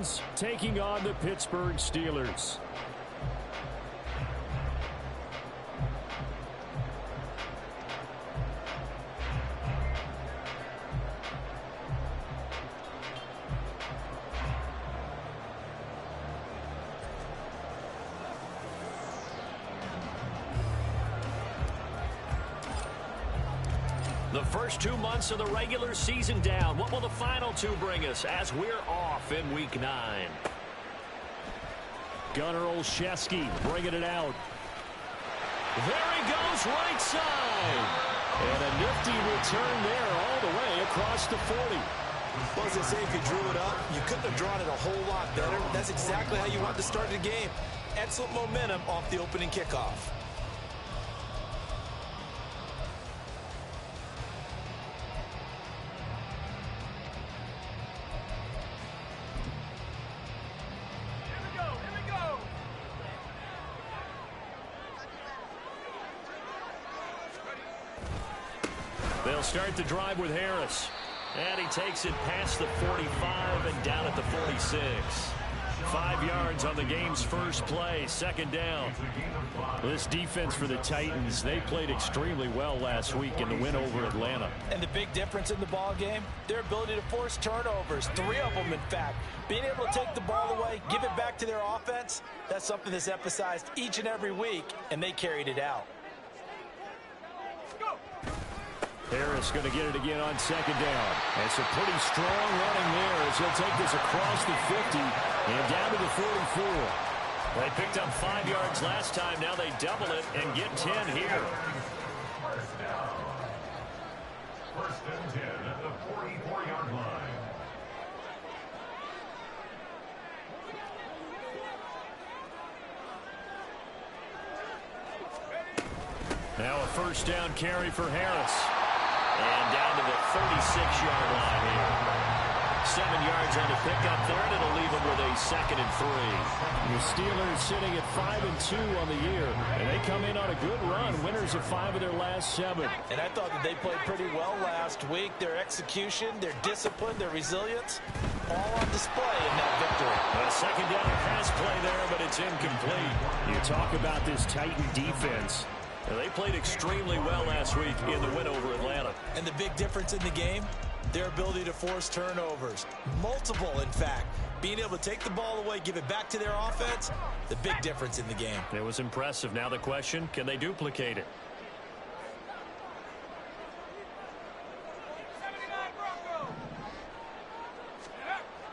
Titans taking on the Pittsburgh Steelers. The first 2 months of the regular season down. What will the final 2 bring us as we're off in Week 9? Gunnar Olszewski bringing it out. There he goes, right side. And a nifty return there all the way across the 40. Well, as they say, if you drew it up, you couldn't have drawn it a whole lot better. That's exactly how you want to start the game. Excellent momentum off the opening kickoff. They'll start the drive with Harris. And he takes it past the 45 and down at the 46. 5 yards on the game's first play, second down. This defense for the Titans, they played extremely well last week in the win over Atlanta. And the big difference in the ball game, their ability to force turnovers, 3 of them in fact. Being able to take the ball away, give it back to their offense, that's something that's emphasized each and every week, and they carried it out. Harris going to get it again on second down. And some pretty strong running there as he'll take this across the 50 and down to the 44. They picked up 5 yards last time. Now they double it and get 10 here. First and 10 at the 44-yard line. Now a first down carry for Harris. And down to the 36-yard line here. 7 yards on the pickup there, and it'll leave them with a 2nd and 3. The Steelers sitting at 5-2 on the year, and they come in on a good run, winners of 5 of their last 7. And I thought that they played pretty well last week. Their execution, their discipline, their resilience, all on display in that victory. A second down pass play there, but it's incomplete. You talk about this Titan defense. They played extremely well last week in the win over Atlanta. And the big difference in the game, their ability to force turnovers. Multiple, in fact. Being able to take the ball away, give it back to their offense, the big difference in the game. It was impressive. Now the question, can they duplicate it?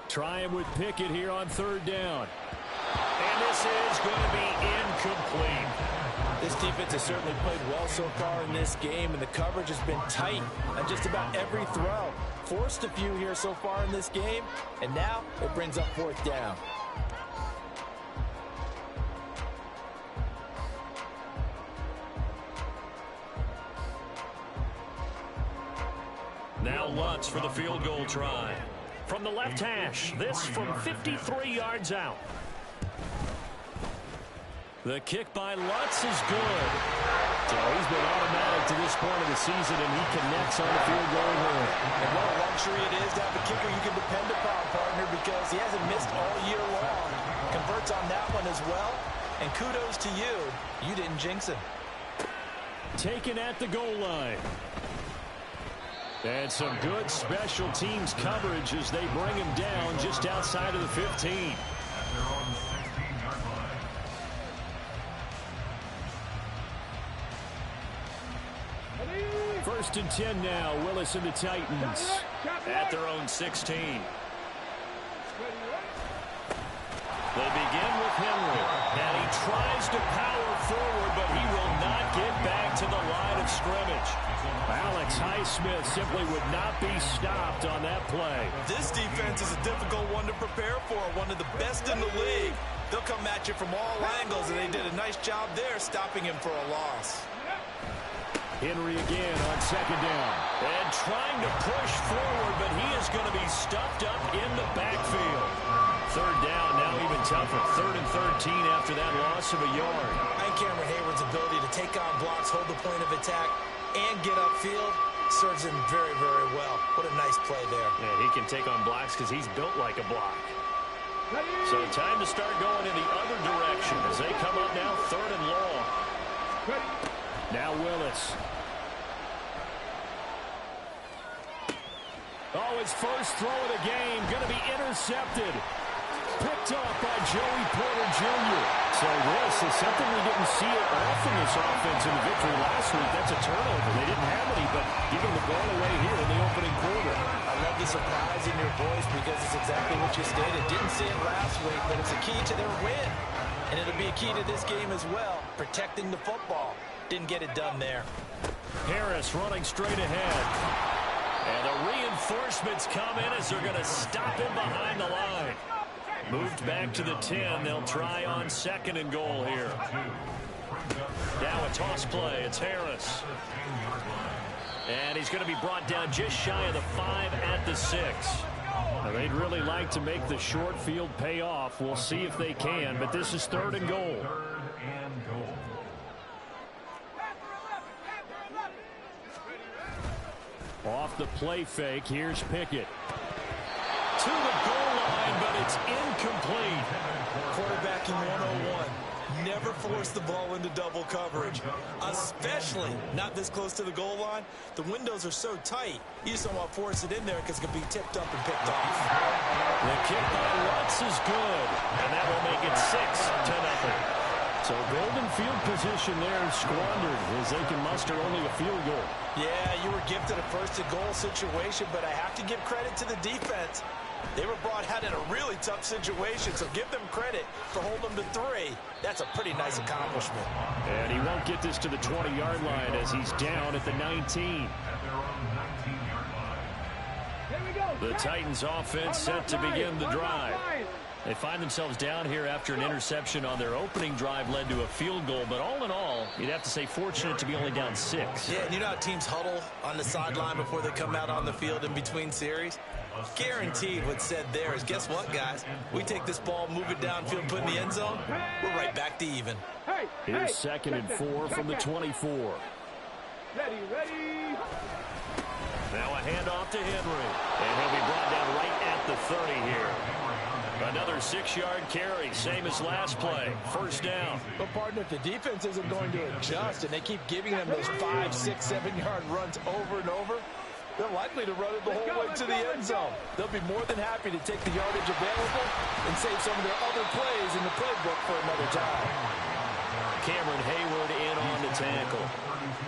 Try him with Pickett here on third down. And this is going to be incomplete. This defense has certainly played well so far in this game, and the coverage has been tight on just about every throw. Forced a few here so far in this game, and now it brings up fourth down. Now Lutz for the field goal try. From the left hash, this from 53 yards out. The kick by Lutz is good. So he's been automatic to this point of the season, and he connects on the field goal here. And what a luxury it is to have a kicker you can depend upon, partner, because he hasn't missed all year long. Converts on that one as well. And kudos to you. You didn't jinx him. Taken at the goal line. And some good special teams coverage as they bring him down just outside of the 15. First and 10 now, Willis and the Titans. At their own 16. They begin with Henry. And he tries to power forward, but he will not get back to the line of scrimmage. Alex Highsmith simply would not be stopped on that play. This defense is a difficult one to prepare for, one of the best in the league. They'll come at you from all angles, and they did a nice job there stopping him for a loss. Henry again on second down. And trying to push forward, but he is going to be stuffed up in the backfield. Third down, now even tougher. 3rd and 13 after that loss of a yard. And Cameron Hayward's ability to take on blocks, hold the point of attack, and get upfield serves him very, very well. What a nice play there. Yeah, he can take on blocks because he's built like a block. So time to start going in the other direction as they come up now 3rd and long. Now Willis. Oh, his first throw of the game going to be intercepted. Picked off by Joey Porter Jr. So this is something we didn't see it often this offense in the victory last week. That's a turnover. They didn't have any, but giving the ball away here in the opening quarter. I love the surprise in your voice because it's exactly what you stated. Didn't see it last week, but it's a key to their win. And it'll be a key to this game as well, protecting the football. Didn't get it done there. Harris running straight ahead. And the reinforcements come in as they're going to stop him behind the line. Moved back to the 10. They'll try on 2nd and goal here. Now a toss play. It's Harris. And he's going to be brought down just shy of the 5 at the 6. Now, they'd really like to make the short field pay off. We'll see if they can, but this is 3rd and goal. Off the play fake, here's Pickett. To the goal line, but it's incomplete. Quarterbacking 101. Never force the ball into double coverage, especially not this close to the goal line. The windows are so tight, you just don't want to force it in there because it can be tipped up and picked off. The kick by Lutz is good, and that will make it 6-0. So golden field position there squandered as they can muster only a field goal. Yeah, you were gifted a 1st and goal situation, but I have to give credit to the defense. They were brought out in a really tough situation, so give them credit for holding them to 3. That's a pretty nice accomplishment. And he won't get this to the 20-yard line as he's down at the 19. The Titans offense set to begin the drive. They find themselves down here after an interception on their opening drive led to a field goal. But all in all, you'd have to say fortunate to be only down 6. Yeah, and you know how teams huddle on the sideline before they come out on the field in between series? Guaranteed what's said there is, guess what, guys? We take this ball, move it downfield, put it in the end zone, we're right back to even. Here's 2nd and 4 from the 24. Ready. Now a handoff to Henry. And he'll be brought down right at the 30 here. Another 6-yard carry, same as last play. 1st down. But, partner, if the defense isn't going to adjust and they keep giving them those 5, 6, 7-yard runs over and over, they're likely to run it the whole way to the end zone. They'll be more than happy to take the yardage available and save some of their other plays in the playbook for another time. Cameron Hayward in on the tackle.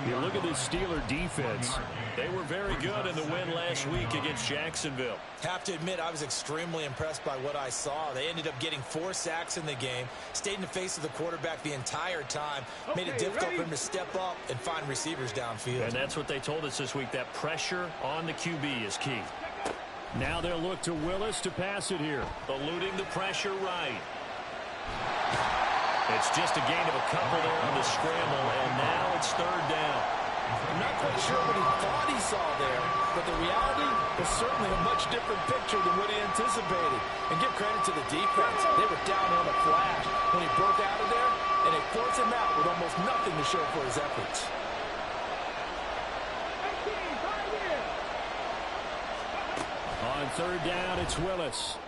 You look at this Steeler defense. They were very good in the win last week against Jacksonville. Have to admit, I was extremely impressed by what I saw. They ended up getting 4 sacks in the game, stayed in the face of the quarterback the entire time, made it difficult for him to step up and find receivers downfield. And that's what they told us this week, that pressure on the QB is key. Now they'll look to Willis to pass it here. Eluding the pressure right. It's just a gain of a couple there on the scramble, and now it's 3rd down. I'm not quite sure what he thought he saw there, but the reality was certainly a much different picture than what he anticipated. And give credit to the defense. They were down on a flash when he broke out of there, and they forced him out with almost nothing to show for his efforts. On 3rd down, it's Willis.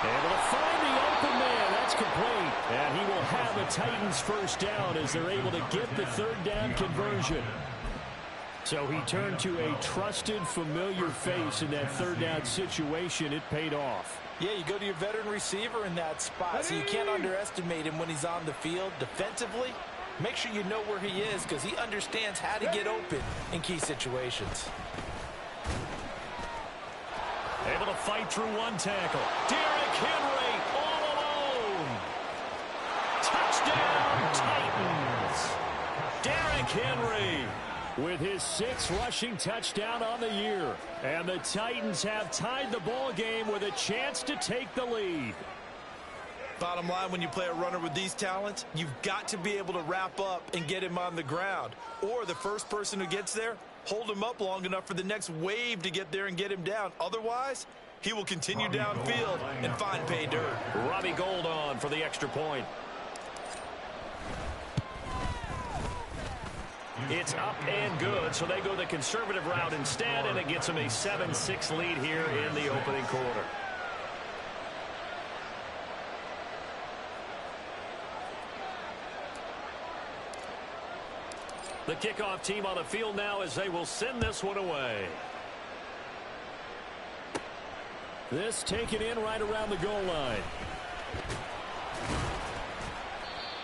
Able to find the open man. That's complete. And he will have a Titans 1st down as they're able to get the 3rd down conversion. So he turned to a trusted, familiar face in that 3rd down situation. It paid off. Yeah, you go to your veteran receiver in that spot, so you can't underestimate him when he's on the field. Defensively, make sure you know where he is because he understands how to get open in key situations. Able to fight through one tackle. Derrick Henry all alone. Touchdown, Titans. Derrick Henry with his 6th rushing touchdown on the year. And the Titans have tied the ball game with a chance to take the lead. Bottom line, when you play a runner with these talents, you've got to be able to wrap up and get him on the ground. Or the first person who gets there, hold him up long enough for the next wave to get there and get him down. Otherwise, he will continue downfield and find pay dirt. Robbie Gould on for the extra point. It's up and good, so they go the conservative route instead, and it gets them a 7-6 lead here in the opening quarter. The kickoff team on the field now as they will send this one away. This taken in right around the goal line.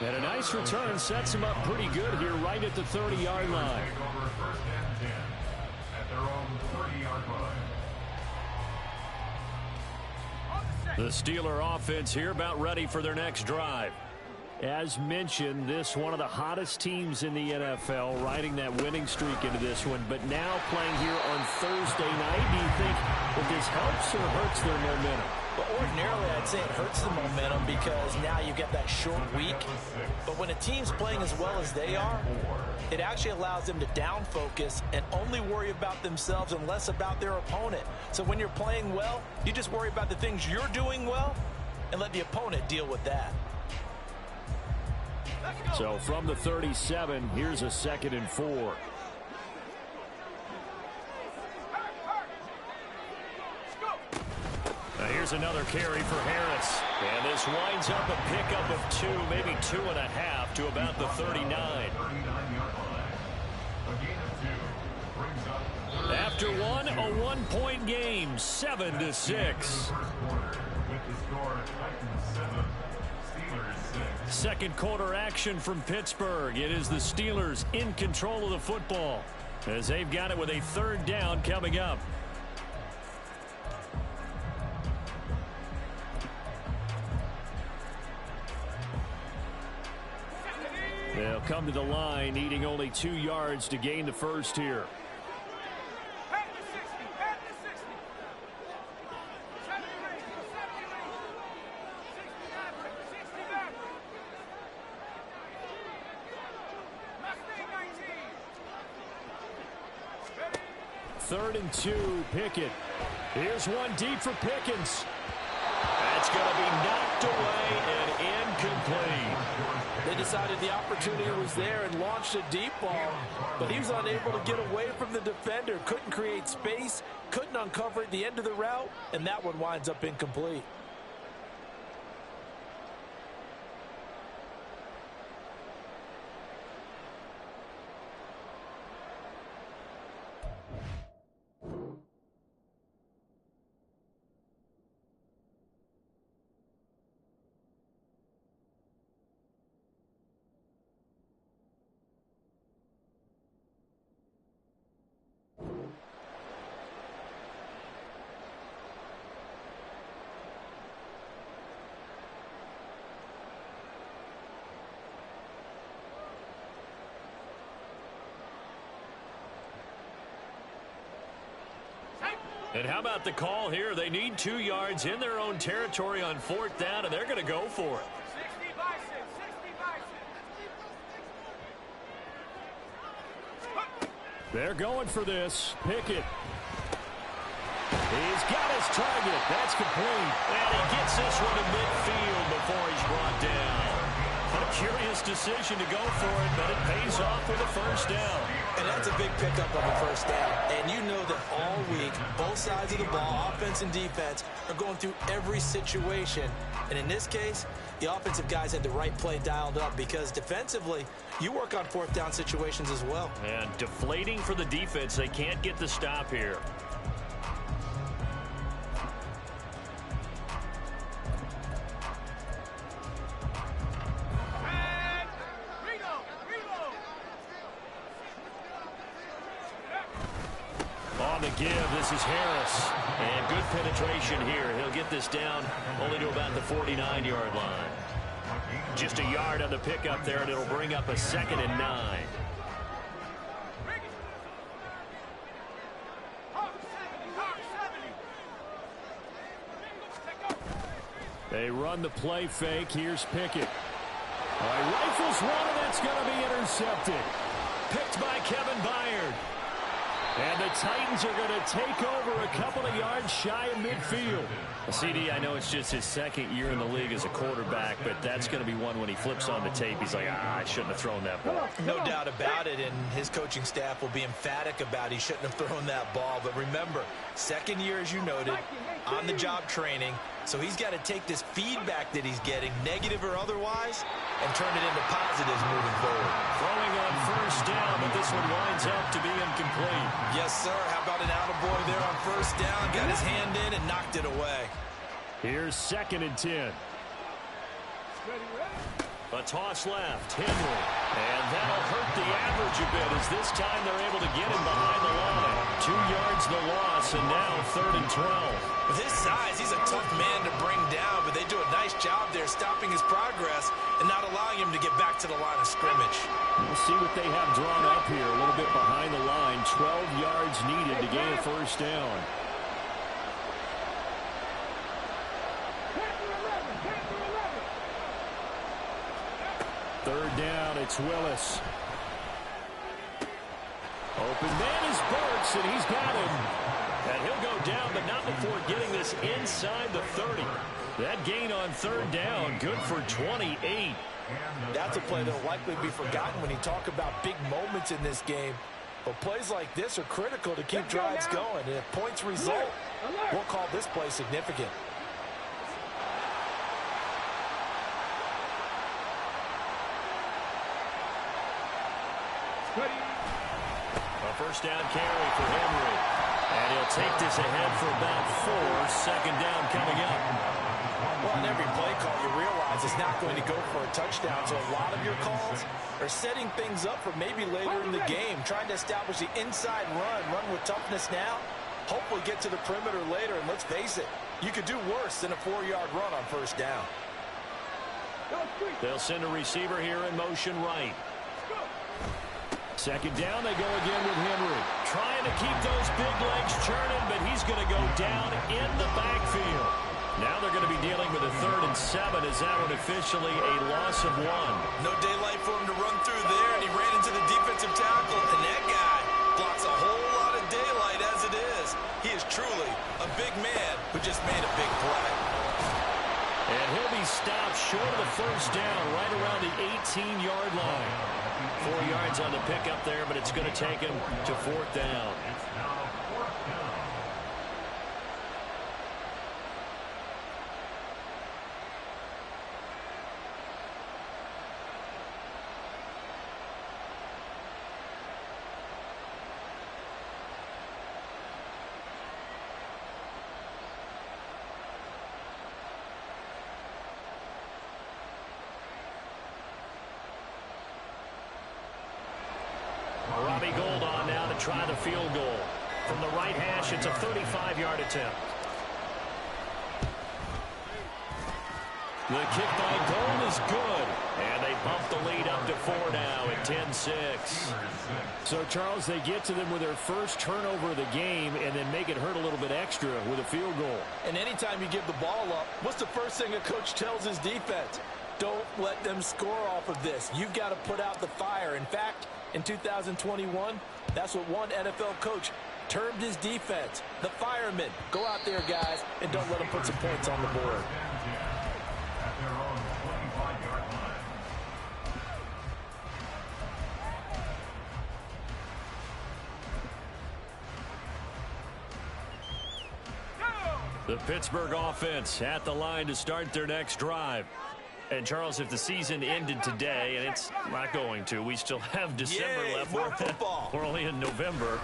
And a nice return sets him up pretty good here right at the 30-yard line. First and 10 at their own 30-yard line. The Steeler offense here about ready for their next drive. As mentioned, this one of the hottest teams in the NFL, riding that winning streak into this one, but now playing here on Thursday night. Do you think that this helps or hurts their momentum? But ordinarily, I'd say it hurts the momentum because now you get that short week. But when a team's playing as well as they are, it actually allows them to down focus and only worry about themselves and less about their opponent. So when you're playing well, you just worry about the things you're doing well and let the opponent deal with that. So from the 37, here's a 2nd and 4. Now here's another carry for Harris. And this winds up a pickup of 2, maybe 2.5 to about the 39. After one, a 1-point game, 7-6. Second quarter action from Pittsburgh. It is the Steelers in control of the football as they've got it with a 3rd down coming up. They'll come to the line, needing only 2 yards to gain the first here. Third and 2, Pickett. Here's one deep for Pickens. That's going to be knocked away and incomplete. They decided the opportunity was there and launched a deep ball, but he was unable to get away from the defender, couldn't create space, couldn't uncover at the end of the route, and that one winds up incomplete. And how about the call here? They need 2 yards in their own territory on 4th down, and they're going to go for it. They're going for this. Pickett. He's got his target. That's complete. And he gets this one to midfield before he's brought down. What a curious decision to go for it, but it pays off with a 1st down. And that's a big pickup of a 1st down. And you know that all week, both sides of the ball, offense and defense, are going through every situation. And in this case, the offensive guys had the right play dialed up because defensively, you work on 4th down situations as well. And deflating for the defense. They can't get the stop here. On the give, this is Harris. And good penetration here. He'll get this down only to about the 49-yard line. Just a yard on the pickup there, and it'll bring up a 2nd and 9. They run the play fake. Here's Pickett. Rifles one, and that's going to be intercepted. Picked by Kevin Byard. And the Titans are going to take over a couple of yards shy of midfield. CD, I know it's just his 2nd year in the league as a quarterback, but that's going to be one when he flips on the tape. He's like, I shouldn't have thrown that ball. No doubt about it, and his coaching staff will be emphatic about he shouldn't have thrown that ball. But remember, 2nd year, as you noted, on-the-job training, So he's got to take this feedback that he's getting, negative or otherwise, and turn it into positives moving forward. Throwing on first down, but this one winds up to be incomplete. Yes, sir. How about an attaboy there on first down? Got his hand in and knocked it away. Here's 2nd and 10. A toss left, Henry. And that'll hurt the average a bit as this time they're able to get him behind the line. 2 yards the loss, and now 3rd and 12. With his size, he's a tough man to bring down, but they do a nice job there stopping his progress and not allowing him to get back to the line of scrimmage. We'll see what they have drawn up here. A little bit behind the line. 12 yards needed to gain a first down. Third down, it's Willis. Open man is Burks, and he's got him. And he'll go down, but not before getting this inside the 30. That gain on 3rd down, good for 28. That's a play that will likely be forgotten when you talk about big moments in this game. But plays like this are critical to keep drives going. And if points result, we'll call this play significant. A first down carry for Henry. And he'll take this ahead for about 4. 2nd down coming up. Well, in every play call, you realize it's not going to go for a touchdown. So a lot of your calls are setting things up for maybe later in the game, trying to establish the inside run with toughness now, hopefully get to the perimeter later. And let's face it, you could do worse than a 4-yard run on first down. They'll send a receiver here in motion right. 2nd down, they go again with Henry. Trying to keep those big legs churning, but he's going to go down in the backfield. Now they're going to be dealing with a 3rd and 7 as that one officially a loss of 1. No daylight for him to run through there, and he ran into the defensive tackle, and that guy blocks a whole lot of daylight as it is. He is truly a big man who just made a big play. And he'll be stopped short of the first down right around the 18-yard line. 4 yards on the pickup there, but it's going to take him to 4th down. Robbie Gould on now to try the field goal. From the right hash, it's a 35-yard attempt. The kick by Gould is good. And they bump the lead up to 4 now at 10-6. So, Charles, they get to them with their first turnover of the game and then make it hurt a little bit extra with a field goal. And anytime you give the ball up, what's the first thing a coach tells his defense? Don't let them score off of this. You've got to put out the fire. In fact, in 2021, that's what one NFL coach termed his defense, the firemen. Go out there, guys, and don't let them put some points on the board. At their own 25-yard line. The Pittsburgh offense at the line to start their next drive. And, Charles, if the season ended today, and it's not going to, we still have December left. More football. We're only in November.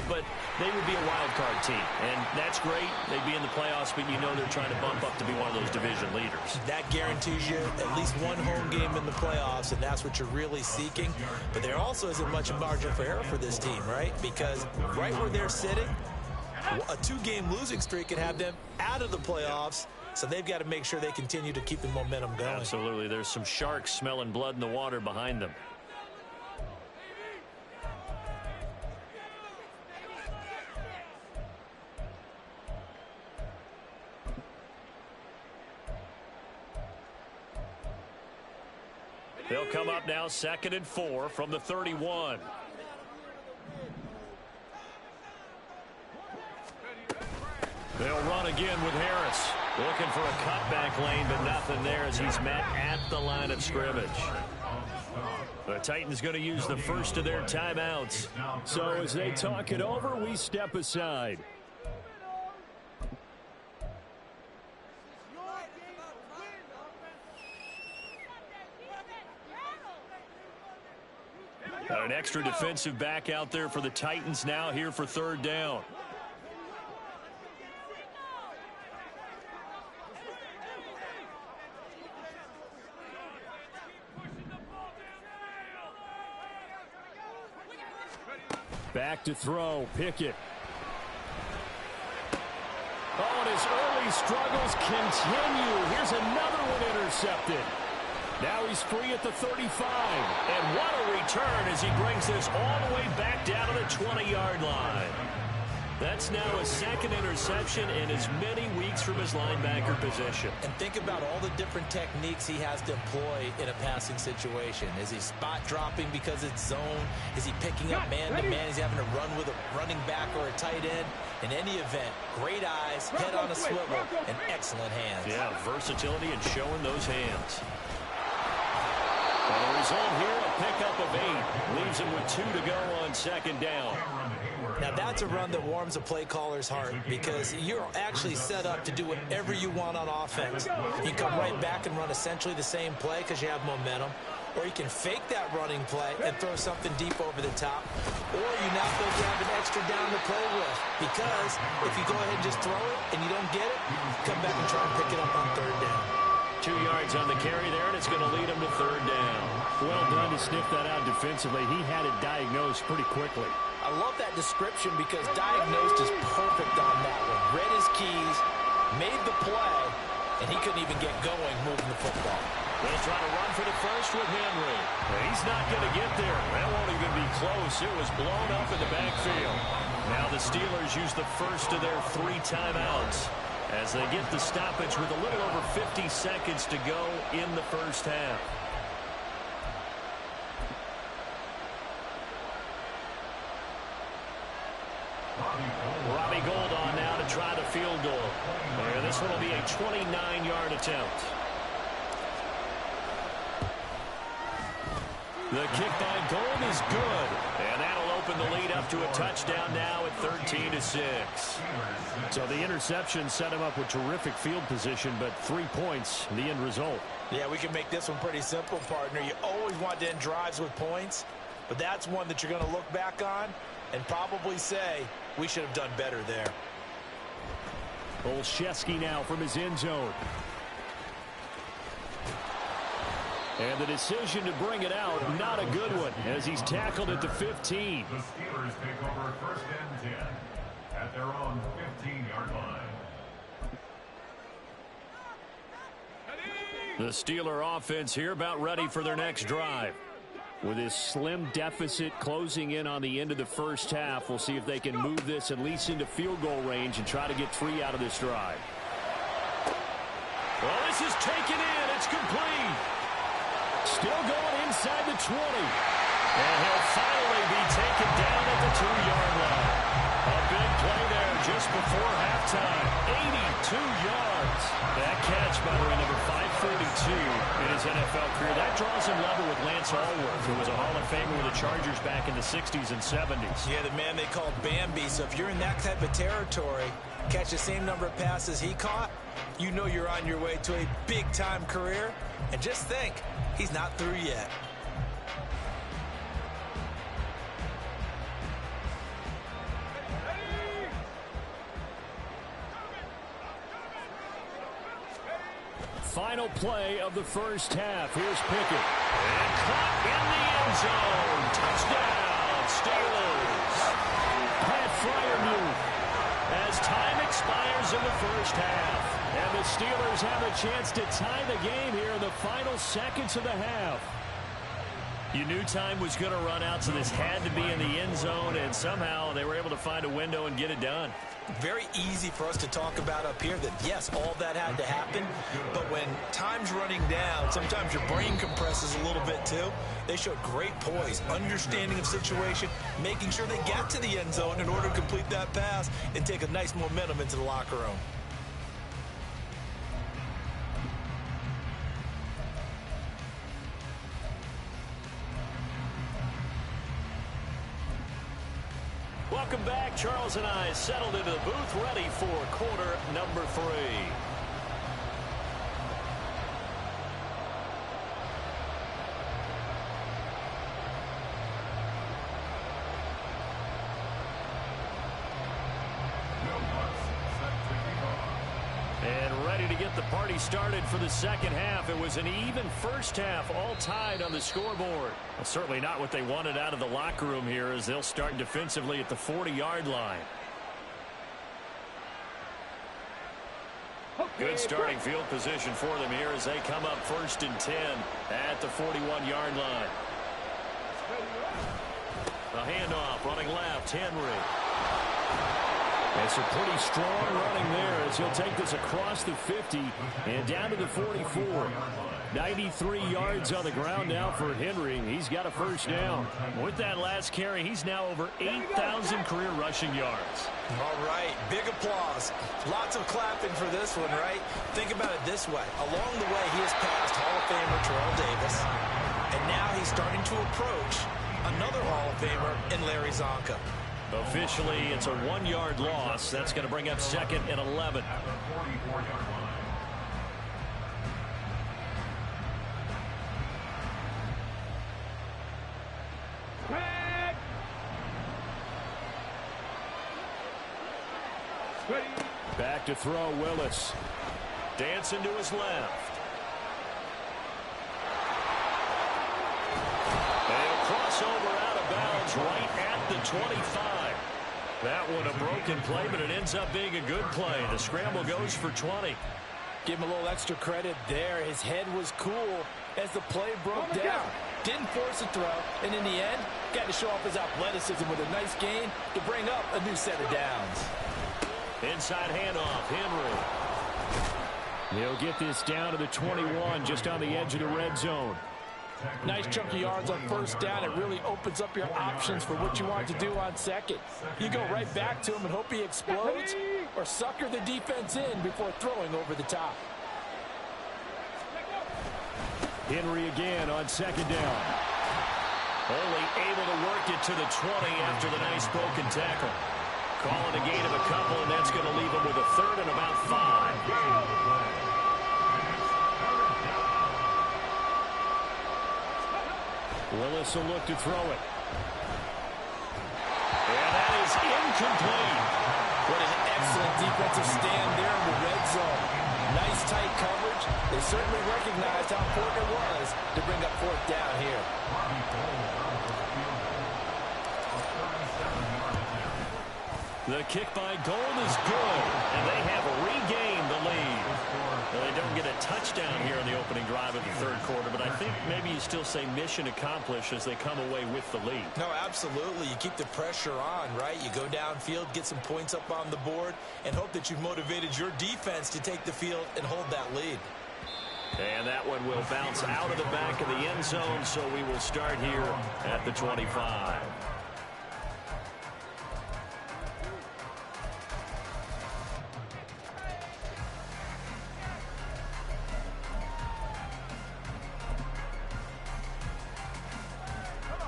But they would be a wild card team. And that's great. They'd be in the playoffs, but you know they're trying to bump up to be one of those division leaders. That guarantees you at least one home game in the playoffs, and that's what you're really seeking. But there also isn't much margin for error for this team, right? Because right where they're sitting, a 2-game losing streak could have them out of the playoffs. So they've got to make sure they continue to keep the momentum going. Absolutely. There's some sharks smelling blood in the water behind them. They'll come up now 2nd and 4 from the 31. They'll run again with Harris. Looking for a cutback lane, but nothing there as he's met at the line of scrimmage. The Titans going to use the first of their timeouts. So as they talk it over, we step aside. An extra defensive back out there for the Titans now here for third down. Back to throw, Pickett. Oh, and his early struggles continue. Here's another one intercepted. Now he's free at the 35. And what a return as he brings this all the way back down to the 20-yard line. That's now a second interception in as many weeks from his linebacker position. And think about all the different techniques he has to employ in a passing situation. Is he spot dropping because it's zone? Is he picking up man-to-man? Is he having to run with a running back or a tight end? In any event, great eyes, head on a swivel, and excellent hands. Yeah, versatility and showing those hands. And the result here, a pickup of 8. Leaves him with 2 to go on second down. Now that's a run that warms a play caller's heart because you're actually set up to do whatever you want on offense. You come right back and run essentially the same play because you have momentum. Or you can fake that running play and throw something deep over the top. Or you now feel you have an extra down to play with. Because if you go ahead and just throw it and you don't get it, come back and try and pick it up on third down. 2 yards on the carry there, and it's going to lead him to third down. Well done to sniff that out defensively. He had it diagnosed pretty quickly. I love that description because diagnosed is perfect on that one. Read his keys, made the play, and he couldn't even get going moving the football. They'll try to run for the first with Henry. He's not going to get there. That won't even be close. It was blown up in the backfield. Now the Steelers use the first of their 3 timeouts as they get the stoppage with a little over 50 seconds to go in the first half. Robbie Gould on now to try the field goal. And this one will be a 29-yard attempt. The kick by Gould is good. And that'll open the lead up to a touchdown now at 13-6. So the interception set him up with terrific field position, but 3 points, the end result. Yeah, we can make this one pretty simple, partner. You always want to end drives with points, but that's one that you're going to look back on and probably say, we should have done better there. Olszewski now from his end zone. And the decision to bring it out, not a good one, as he's tackled at the 15. The Steelers take over first and 10 at their own 15-yard line. The Steeler offense here about ready for their next drive. With this slim deficit closing in on the end of the first half, we'll see if they can move this at least into field goal range and try to get 3 out of this drive. Well, this is taken in. It's complete. Still going inside the 20. And he'll finally be taken down at the 2-yard line. A big play there just before halftime. 82 yards. That catch by the way, number 542 in his NFL career. That draws him level with Lance Allworth, who was a Hall of Famer with the Chargers back in the 60s and 70s. Yeah, the man they called Bambi. So if you're in that type of territory, catch the same number of passes he caught, you know you're on your way to a big-time career. And just think, he's not through yet. Final play of the first half. Here's Pickett. And caught in the end zone. Touchdown, Steelers. Pat Freiermuth. As time expires in the first half. And the Steelers have a chance to tie the game here in the final seconds of the half. You knew time was going to run out, so this had to be in the end zone, and somehow they were able to find a window and get it done. Very easy for us to talk about up here that, yes, all that had to happen, but when time's running down, sometimes your brain compresses a little bit too. They showed great poise, understanding of situation, making sure they got to the end zone in order to complete that pass and take a nice momentum into the locker room. Welcome back. Charles and I settled into the booth, ready for quarter number 3. get the party started for the second half. It was an even first half, all tied on the scoreboard. Well, certainly not what they wanted out of the locker room here as they'll start defensively at the 40-yard line. Good starting field position for them here as they come up 1st and 10 at the 41-yard line. A handoff running left, Henry. It's a pretty strong running there as he'll take this across the 50 and down to the 44. 93 yards on the ground now for Henry. He's got a first down. With that last carry, he's now over 8,000 career rushing yards. All right, big applause. Lots of clapping for this one, right? Think about it this way. Along the way, he has passed Hall of Famer Terrell Davis, and now he's starting to approach another Hall of Famer in Larry Zonka. Officially, it's a 1-yard loss. That's going to bring up 2nd and 11. Back to throw, Willis. Dancing to his left. They'll cross over out of bounds right at the 25. That one a broken play, but it ends up being a good play. The scramble goes for 20. Give him a little extra credit there. His head was cool as the play broke down. Didn't force a throw, and in the end, got to show off his athleticism with a nice gain to bring up a new set of downs. Inside handoff, Henry. He'll get this down to the 21, just on the edge of the red zone. Nice chunk of yards on first down. It really opens up your options for what you want to do on second. You go right back to him and hope he explodes, or sucker the defense in before throwing over the top. Henry again on 2nd down. Only able to work it to the 20 after the nice broken tackle. Calling a gain of a couple, and that's going to leave him with a 3rd and about 5. Willis will look to throw it. And that is incomplete. What an excellent defensive stand there in the red zone. Nice tight coverage. They certainly recognized how important it was to bring up 4th down here. The kick by Gold is good, and they have regained the lead. Well, they don't get a touchdown here in the opening drive of the 3rd quarter, but I think maybe you still say mission accomplished as they come away with the lead. No, absolutely. You keep the pressure on, right? You go downfield, get some points up on the board, and hope that you've motivated your defense to take the field and hold that lead. And that one will bounce out of the back of the end zone, so we will start here at the 25.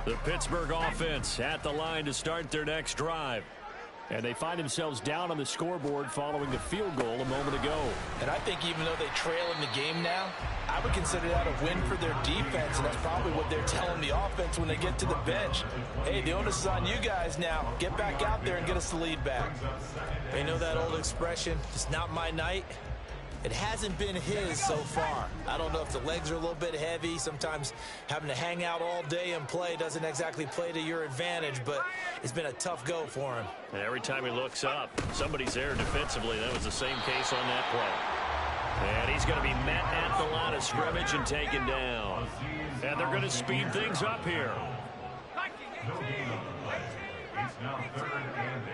The Pittsburgh offense at the line to start their next drive. And they find themselves down on the scoreboard following the field goal a moment ago. And I think even though they trail in the game now, I would consider that a win for their defense, and that's probably what they're telling the offense when they get to the bench. Hey, the onus is on you guys now. Get back out there and get us the lead back. They know that old expression, it's not my night. It hasn't been his so far. I don't know if the legs are a little bit heavy. Sometimes having to hang out all day and play doesn't exactly play to your advantage, but it's been a tough go for him. And every time he looks up, somebody's there defensively. That was the same case on that play. And he's going to be met at the line of scrimmage and taken down. And they're going to speed things up here. No gain on the play. It's now 3rd and 8.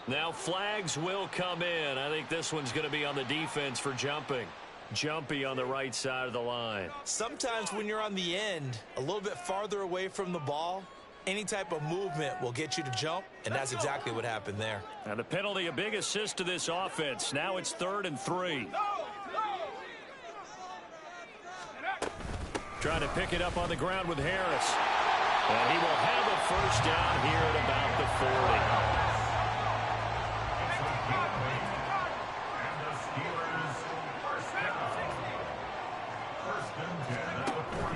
Now flags will come in. I think this one's going to be on the defense for jumping. Jumpy on the right side of the line. Sometimes when you're on the end, a little bit farther away from the ball, any type of movement will get you to jump, and that's exactly what happened there. And the penalty, a big assist to this offense. Now it's 3rd and 3. Trying to pick it up on the ground with Harris. And he will have a first down here at about the 40.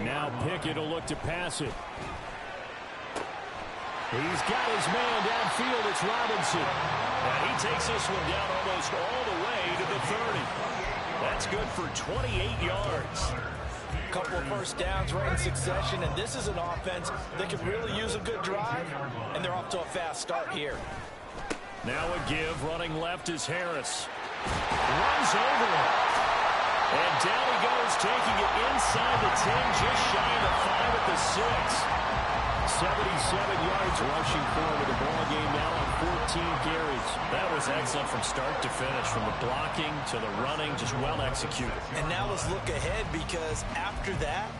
Now Pickett will look to pass it. He's got his man downfield. It's Robinson. And he takes this one down almost all the way to the 30. That's good for 28 yards. A couple of first downs right in succession, and this is an offense that can really use a good drive, and they're off to a fast start here. Now a give. Running left is Harris. Runs over him. And down he goes, taking it inside the 10, just shy of the 5 at the 6. 77 yards rushing forward. The ball game now on 14 carries. That was excellent from start to finish, from the blocking to the running, just well executed. And now let's look ahead, because after that,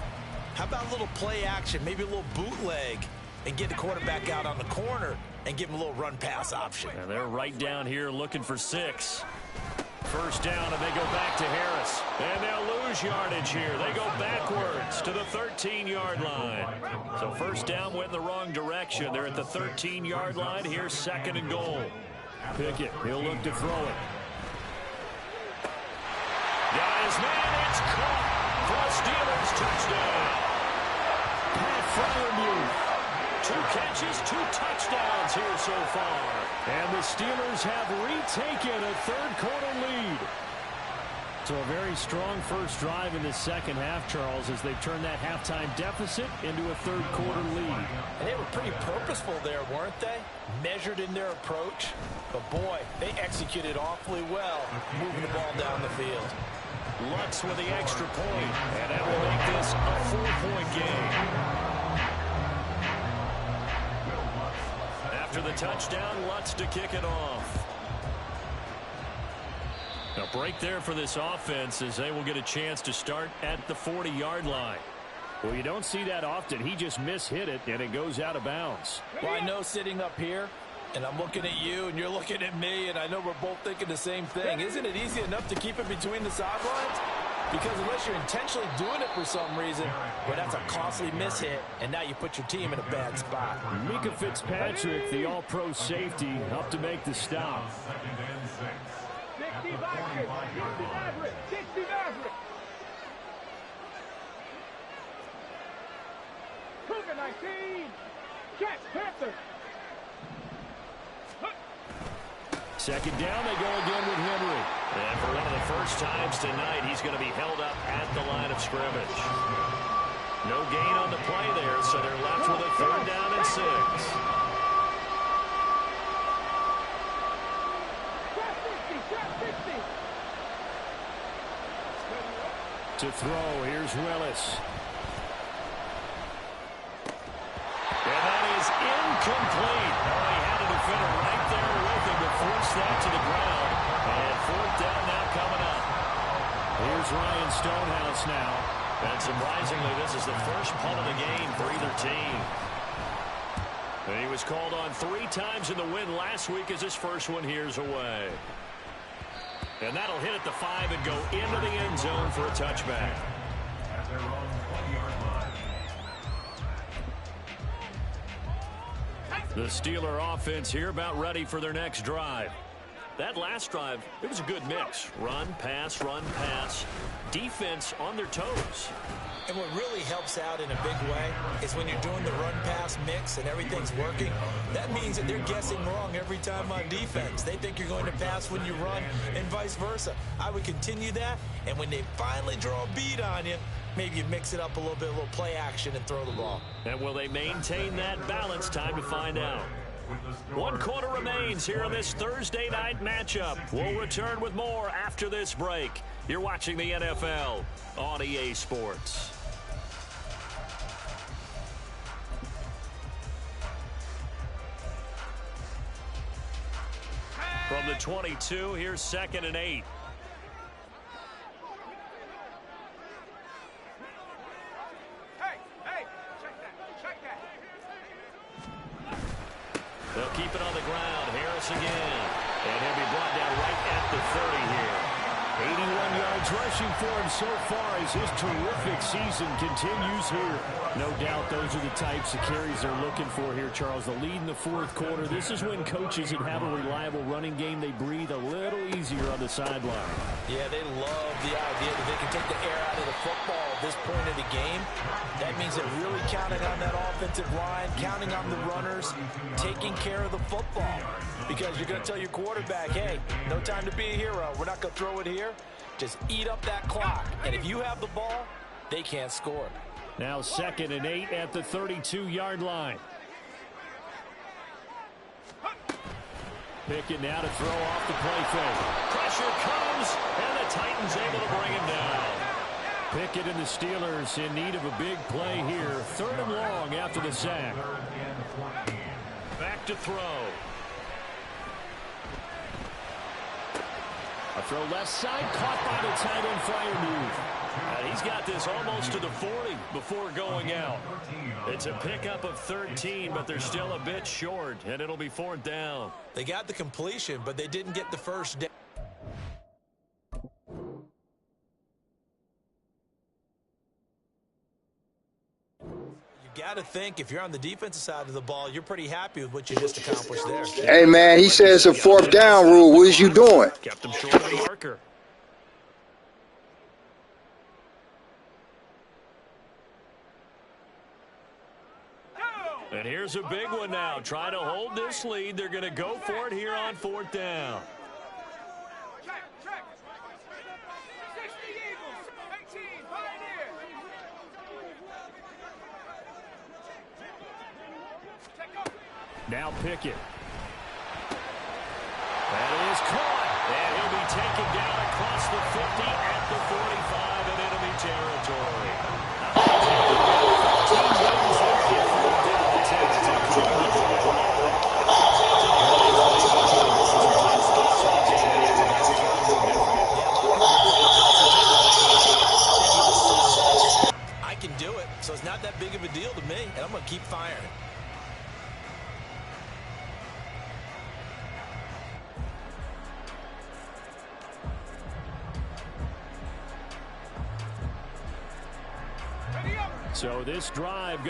how about a little play action, maybe a little bootleg, and get the quarterback out on the corner and give him a little run-pass option. And they're right down here looking for 6. First down, and they go back to Harris. And they'll lose yardage here. They go backwards to the 13-yard line. So first down went in the wrong direction. They're at the 13-yard line. Here's 2nd and goal. Pickett, he'll look to throw it. Got his man, it's caught for a Steelers touchdown. Pat Freiermuth. 2 catches, 2 touchdowns here so far. And the Steelers have retaken a third-quarter lead. So a very strong first drive in the second half, Charles, as they've turned that halftime deficit into a third-quarter lead. And they were pretty purposeful there, weren't they? Measured in their approach. But, boy, they executed awfully well, moving the ball down the field. Lutz with the extra point, and that will make this a 4-point game. After the touchdown, Lutz to kick it off. A break there for this offense as they will get a chance to start at the 40-yard line. Well, you don't see that often. He just mishit it, and it goes out of bounds. Well, I know sitting up here, and I'm looking at you, and you're looking at me, and I know we're both thinking the same thing. Isn't it easy enough to keep it between the sidelines? Because unless you're intentionally doing it for some reason, well, that's a costly mishit, and now you put your team in a bad spot. Mika Fitzpatrick, the all-pro safety, up to make the stop. 60 Maverick. 60 Maverick. Cougar 19. Catch Panther. Second down, they go again with Henry. And for one of the first times tonight, he's going to be held up at the line of scrimmage. No gain on the play there, so they're left with a 3rd down and 6. To throw, here's Willis. And that is incomplete. Oh, he had a defender right there with him to force that to the ground. And 4th down now coming up. Here's Ryan Stonehouse now. And surprisingly, this is the first punt of the game for either team. And he was called on 3 times in the win last week as his first one here's away. And that'll hit at the 5 and go into the end zone for a touchback. At their own 20-yard line. The Steeler offense here about ready for their next drive. That last drive, it was a good mix. Run, pass, defense on their toes. And what really helps out in a big way is when you're doing the run-pass mix and everything's working, that means that they're guessing wrong every time on defense. They think you're going to pass when you run and vice versa. I would continue that, and when they finally draw a bead on you, maybe you mix it up a little bit, a little play action and throw the ball. And will they maintain that balance? Time to find out. 1 quarter remains here in this Thursday night matchup. We'll return with more after this break. You're watching the NFL on EA Sports. From the 22, here's 2nd and 8. They'll keep it on the ground. Harris again. And he'll be brought down right at the 30 here. 81 yards rushing for him so far as his terrific season continues here. No doubt those are the types of carries they're looking for here, Charles. The lead in the fourth quarter. This is when coaches that have a reliable running game, they breathe a little easier on the sideline. Yeah, they love the idea that they can take the air out of the football at this point of the game. That means they're really counting on that offensive line, counting on the runners, taking care of the football. Because you're going to tell your quarterback, hey, no time to be a hero. We're not going to throw it here. Just eat up that clock. And if you have the ball, they can't score. Now 2nd and 8 at the 32-yard line. Pickett now to throw off the play fake. Pressure comes, and the Titans able to bring him down. Pickett and the Steelers in need of a big play here. 3rd and long after the sack. Back to throw. A throw left side, caught by the tight end flyer move. He's got this almost to the 40 before going out. It's a pickup of 13, but they're still a bit short, and it'll be 4th down. They got the completion, but they didn't get the first down. Got to think if you're on the defensive side of the ball, you're pretty happy with what you just accomplished there. Hey, man, he says a 4th down rule. What is you doing? Kept him short of the marker. And here's a big one now. Trying to hold this lead. They're going to go for it here on 4th down. Now Pickett. That is caught. And he'll be taken down across the 50 at the 45 in enemy territory. 13 wins there at 4th down I can do it, so it's not that big of a deal to me, and I'm going to keep firing. So this drive